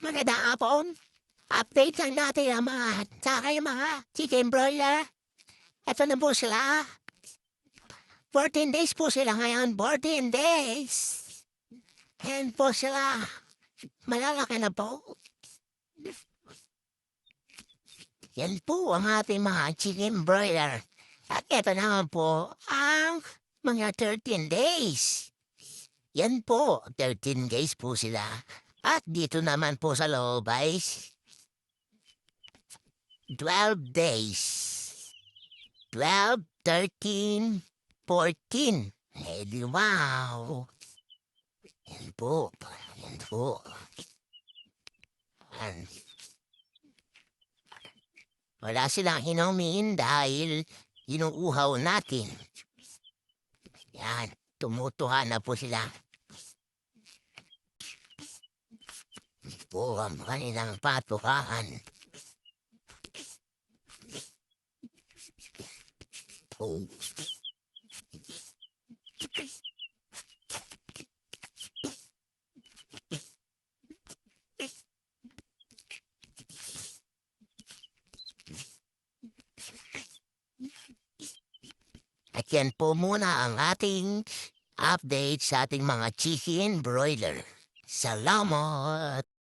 Magandang hapon. Update lang natin ang mga sa aking mga chicken broiler. Eto na po sila. 14 days po sila ngayon. 14 days. Ayan po sila. Malalaki na po. Yan po ang ating mga chicken broiler. At eto naman po ang mga 13 days. Yan po, 13 days po sila. At dito naman po sa loob ay 12 days. 12, 13, 14. Eh di wow. Yan po. Yan po. Yan. Wala silang inumin dahil inuuhaw natin. Yan. Tumutuha na po sila. Po ang kanilang patuhaan. Oh. At yan po muna ang ating update sa ating mga chicken broiler. Salamat!